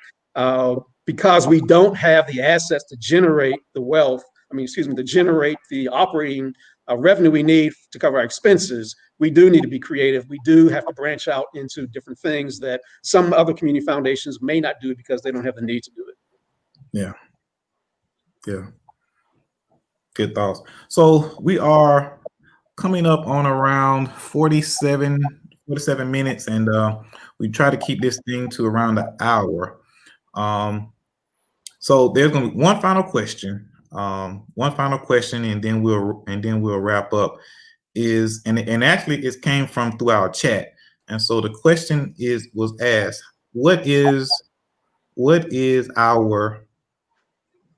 S4: Because we don't have the assets to generate the wealth, to generate the operating revenue we need to cover our expenses, we do need to be creative. We do have to branch out into different things that some other community foundations may not do because they don't have the need to do it.
S1: Yeah. Good thoughts. So we are coming up on around 47 minutes, and we try to keep this thing to around an hour. So there's going to be one final question, and then we'll wrap up. And actually it came from through our chat, and so the question was asked: What is our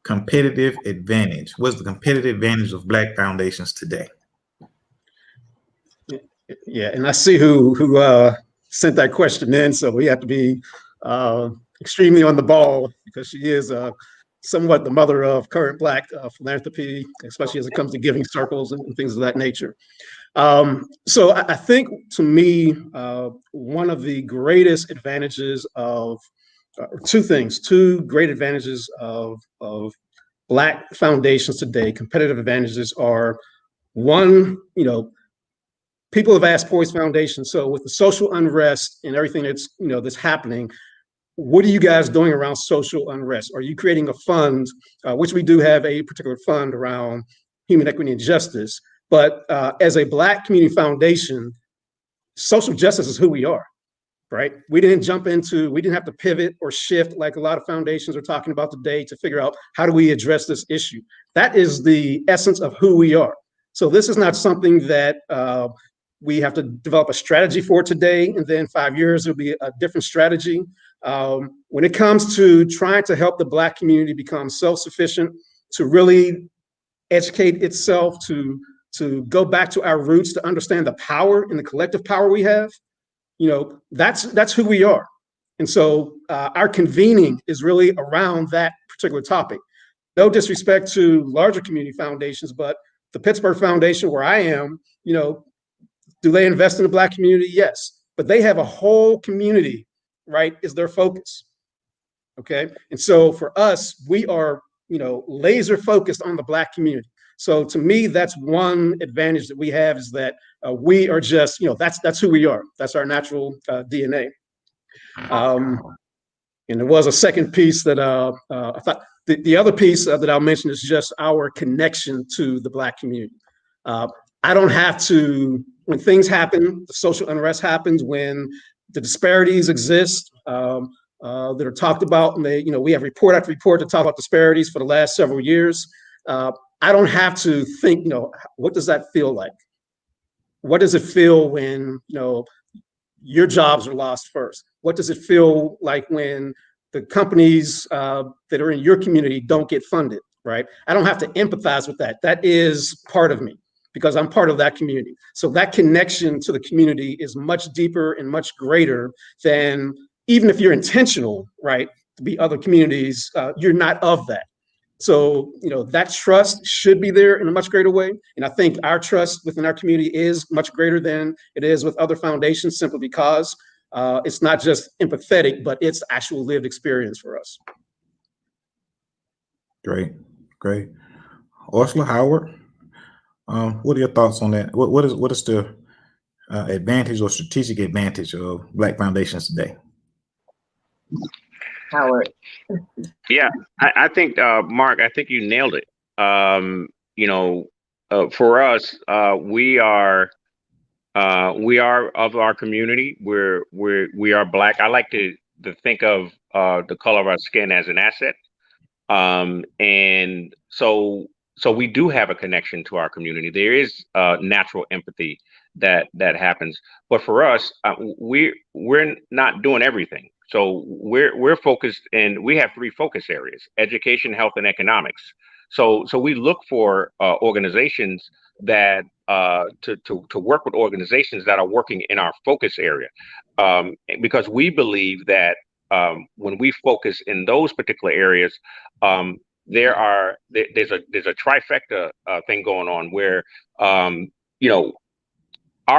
S1: competitive advantage? What's the competitive advantage of Black foundations today?
S4: Yeah, and I see who sent that question in, so we have to be extremely on the ball because she is somewhat the mother of current Black philanthropy, especially as it comes to giving circles and things of that nature. So I think, to me, one of the greatest advantages of two great advantages of Black foundations today, competitive advantages, are one, people have asked Poise Foundation, so with the social unrest and everything that's happening, what are you guys doing around social unrest? Are you creating a fund, which we do have a particular fund around human equity and justice, but as a Black community foundation, social justice is who we are, right? We didn't have to pivot or shift like a lot of foundations are talking about today to figure out how do we address this issue. That is the essence of who we are. So this is not something that we have to develop a strategy for today, and then 5 years it'll be a different strategy. When it comes to trying to help the Black community become self-sufficient, to really educate itself, to go back to our roots, to understand the power and the collective power we have, that's who we are. And so our convening is really around that particular topic. No disrespect to larger community foundations, but the Pittsburgh Foundation, where I am, do they invest in the Black community? Yes, but they have a whole community, right, is their focus. Okay, and so for us, we are laser focused on the Black community. So to me, that's one advantage that we have, is that we are just, that's who we are. That's our natural DNA. And there was a second piece that I thought, the other piece that I'll mention is just our connection to the Black community. I don't have to, when things happen, the social unrest happens, when the disparities exist that are talked about, and we have report after report to talk about disparities for the last several years. I don't have to think, what does that feel like? What does it feel when, your jobs are lost first? What does it feel like when the companies that are in your community don't get funded, right? I don't have to empathize with that. That is part of me, because I'm part of that community. So that connection to the community is much deeper and much greater than, even if you're intentional, right, to be other communities, you're not of that. So, that trust should be there in a much greater way. And I think our trust within our community is much greater than it is with other foundations, simply because it's not just empathetic, but it's actual lived experience for us.
S1: Great. Ursula, Howard, what are your thoughts on that? What is the advantage or strategic advantage of Black foundations today?
S2: Howard.
S3: Yeah, I think, Mark, I think you nailed it. For us, we are of our community. We are Black. I like to think of the color of our skin as an asset. And so we do have a connection to our community. There is natural empathy that happens. But for us, we're not doing everything. So we're focused, and we have 3 focus areas: education, health, and economics. So we look for organizations that to work with organizations that are working in our focus area, because we believe that when we focus in those particular areas, there's a trifecta thing going on where our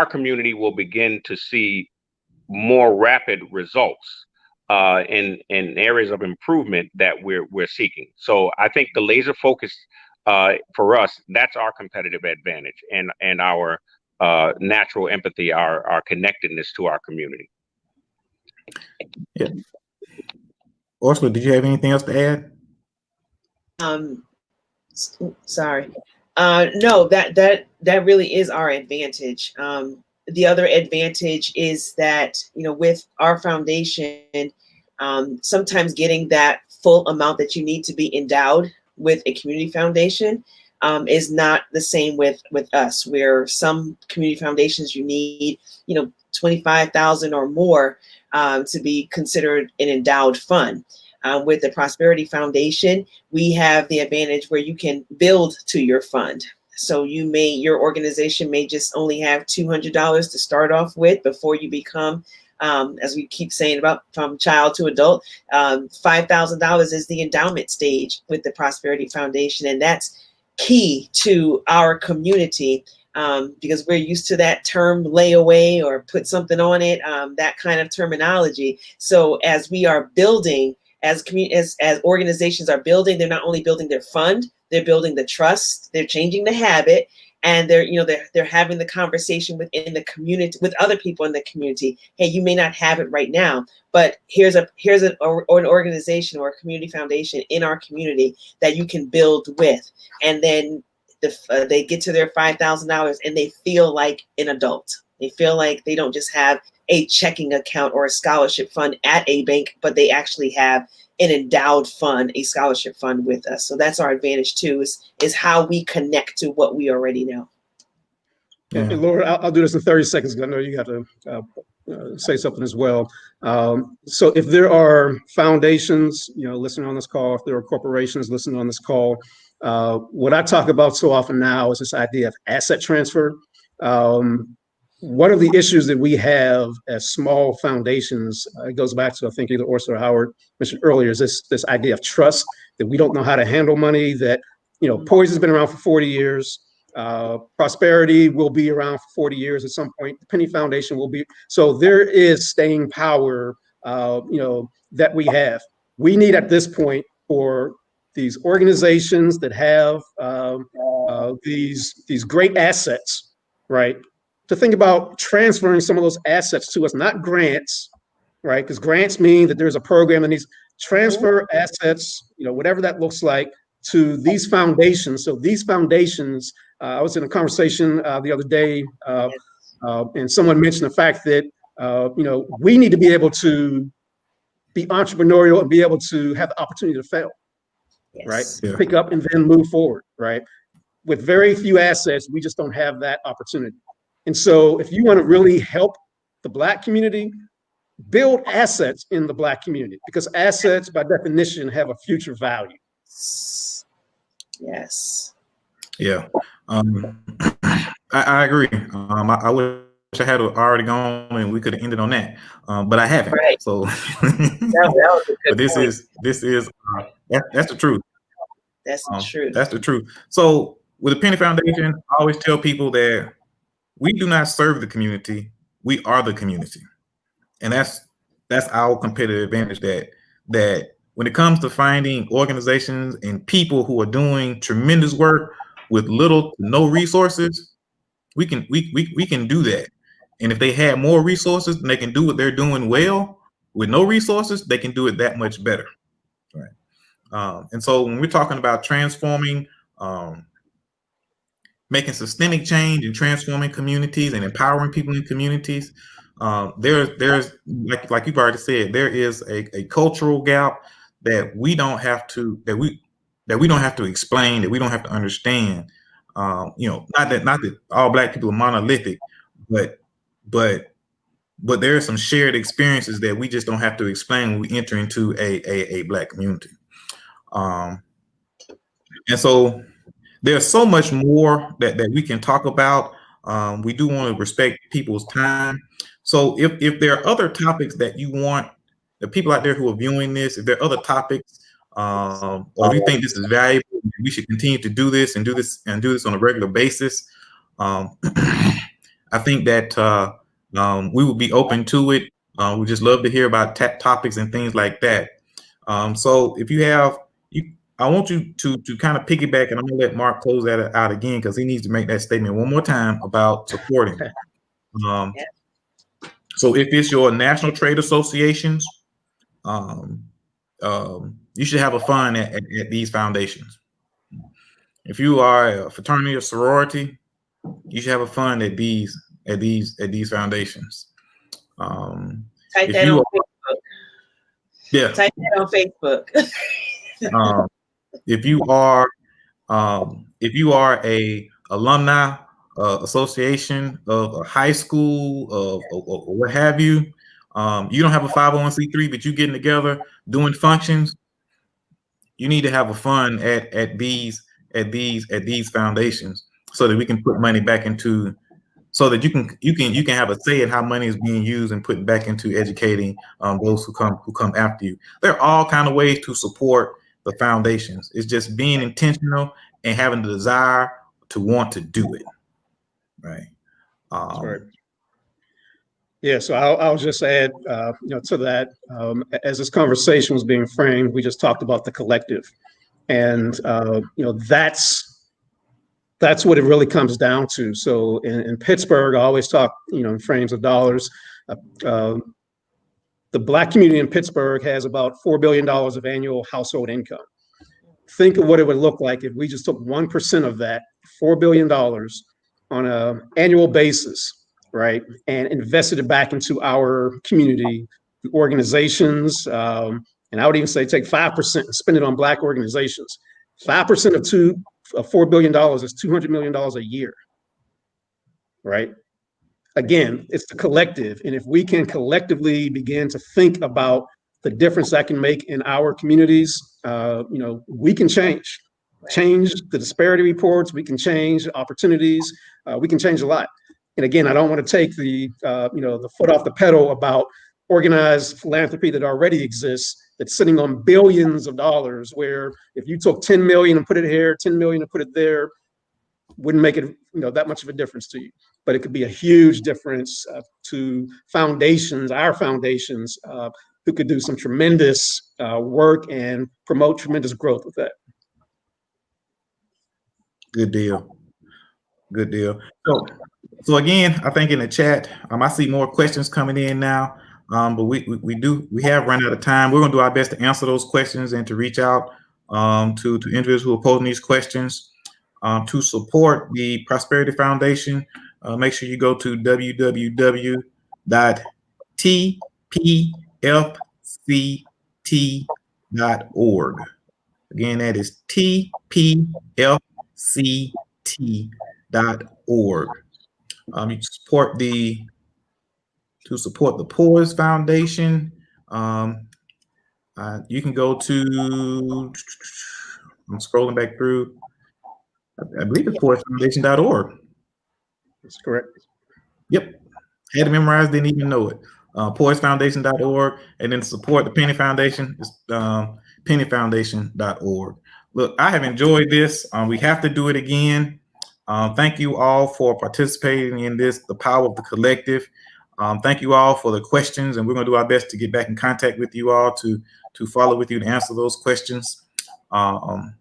S3: community will begin to see more rapid results in areas of improvement that we're seeking. So I think the laser focus for us, that's our competitive advantage, and our natural empathy, our connectedness to our community.
S1: Yeah. Ursula, did you have anything else to add?
S2: Sorry. No, that really is our advantage. The other advantage is that, with our foundation, sometimes getting that full amount that you need to be endowed with a community foundation is not the same with us, where some community foundations you need, $25,000 or more to be considered an endowed fund. With the Prosperity Foundation, we have the advantage where you can build to your fund. So your organization may just only have $200 to start off with before you become, as we keep saying, about from child to adult. $5,000 is the endowment stage with the Prosperity Foundation, and that's key to our community, because we're used to that term layaway or put something on it, that kind of terminology. So as we are building, as organizations are building, they're not only building their fund, they're building the trust, they're changing the habit, and they're having the conversation within the community with other people in the community. Hey, you may not have it right now, but here's an organization or a community foundation in our community that you can build with, and then they get to their $5,000 and they feel like an adult. They feel like they don't just have a checking account or a scholarship fund at a bank, but they actually have an endowed fund, a scholarship fund with us. So that's our advantage too, is how we connect to what we already know.
S4: Yeah. And Laura, I'll do this in 30 seconds because I know you got to say something as well. So if there are foundations, listening on this call, if there are corporations listening on this call, what I talk about so often now is this idea of asset transfer. One of the issues that we have as small foundations, it goes back to, I think either Ursula or Howard mentioned earlier, is this idea of trust, that we don't know how to handle money, that, Poise's been around for 40 years. Prosperity will be around for 40 years at some point. The Penny Foundation will be. So there is staying power, that we have. We need at this point for these organizations that have these great assets, right? To think about transferring some of those assets to us, not grants, right? Because grants mean that there's a program that needs transfer assets, whatever that looks like, to these foundations. So these foundations, I was in a conversation the other day, and someone mentioned the fact that we need to be able to be entrepreneurial and be able to have the opportunity to fail, right?
S1: Yeah.
S4: Pick up and then move forward, right? With very few assets, we just don't have that opportunity. And so if you want to really help the Black community, build assets in the Black community, because assets by definition have a future value.
S2: Yes.
S1: Yeah. I agree. I wish I had already gone and we could have ended on that, but I haven't.
S2: Right.
S1: So,
S2: That was a good
S1: but this
S2: point.
S1: is that's the truth.
S2: That's the truth.
S1: That's the truth. So with the Penny Foundation, I always tell people that we do not serve the community; we are the community, and that's our competitive advantage. That when it comes to finding organizations and people who are doing tremendous work with little to no resources, we can do that. And if they had more resources, and they can do what they're doing well with no resources, they can do it that much better. Right. And so when we're talking about transforming, making systemic change and transforming communities and empowering people in communities, there's like you've already said, there is a cultural gap that we don't have to explain, that we don't have to understand. Not that all Black people are monolithic, but there are some shared experiences that we just don't have to explain when we enter into a Black community. And so there's so much more that we can talk about. We do want to respect people's time. So if there are other topics that you want, the people out there who are viewing this, if there are other topics, or if you think this is valuable, we should continue to do this on a regular basis. I think that we would be open to it. We just love to hear about topics and things like that. So if you have, I want you to kind of piggyback, and I'm gonna let Mark close that out again because he needs to make that statement one more time about supporting. So if it's your national trade associations, you should have a fund at these foundations. If you are a fraternity or sorority, you should have a fund at these foundations.
S2: Type that on Facebook.
S1: Yeah.
S2: Type that on Facebook.
S1: If you are a alumni association of a high school or what have you, you don't have a 501c3, but you're getting together doing functions, you need to have a fund at these foundations so that we can put money back into, so that you can have a say in how money is being used and put back into educating those who come after you. There are all kind of ways to support the foundations. It's just being intentional and having the desire to want to do it. Right.
S4: Right. Yeah, so I'll just add, to that. As this conversation was being framed, we just talked about the collective, and that's what it really comes down to. So in Pittsburgh, I always talk, in frames of dollars. The Black community in Pittsburgh has about $4 billion of annual household income. Think of what it would look like if we just took 1% of that, $4 billion, on an annual basis, right, and invested it back into our community organizations. And I would even say take 5% and spend it on Black organizations. 5% of $4 billion is $200 million a year, right? Again, it's the collective. And if we can collectively begin to think about the difference that can make in our communities, we can change the disparity reports. We can change opportunities. We can change a lot. And again, I don't want to take the foot off the pedal about organized philanthropy that already exists, that's sitting on billions of dollars, where if you took 10 million and put it here, 10 million and put it there, wouldn't make it that much of a difference to you. But it could be a huge difference to foundations, our foundations, who could do some tremendous work and promote tremendous growth with that.
S1: Good deal. Good deal. So again, I think in the chat, I see more questions coming in now. But we have run out of time. We're gonna do our best to answer those questions and to reach out to individuals who are posing these questions. To support the Prosperity Foundation, make sure you go to www.tpfct.org. Again, that is tpfct.org. You support to support the Poor's Foundation. You can go to, I'm scrolling back through, I believe it's poorsfoundation.org.
S4: That's correct.
S1: Yep. Had it memorized, didn't even know it. Poorsfoundation.org, and then support the Penny Foundation is pennyfoundation.org. Look, I have enjoyed this. We have to do it again. Thank you all for participating in this, the power of the collective. Thank you all for the questions, and we're going to do our best to get back in contact with you all to follow with you to answer those questions. And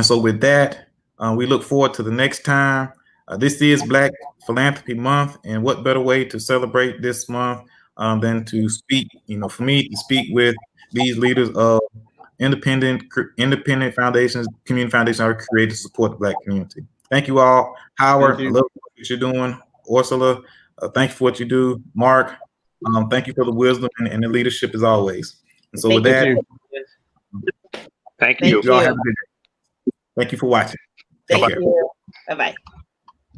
S1: so with that, we look forward to the next time. This is Black Philanthropy Month, and what better way to celebrate this month than to speak, for me to speak with these leaders of independent foundations, community foundations are created to support the Black community. Thank you all. Howard,
S4: Thank you.
S1: I love what you're doing. Ursula, thank you for what you do. Mark, thank you for the wisdom and the leadership as always. And so with that,
S3: Thank you.
S1: you all have a good day. Thank you for watching. Take care.
S2: You. Bye-bye.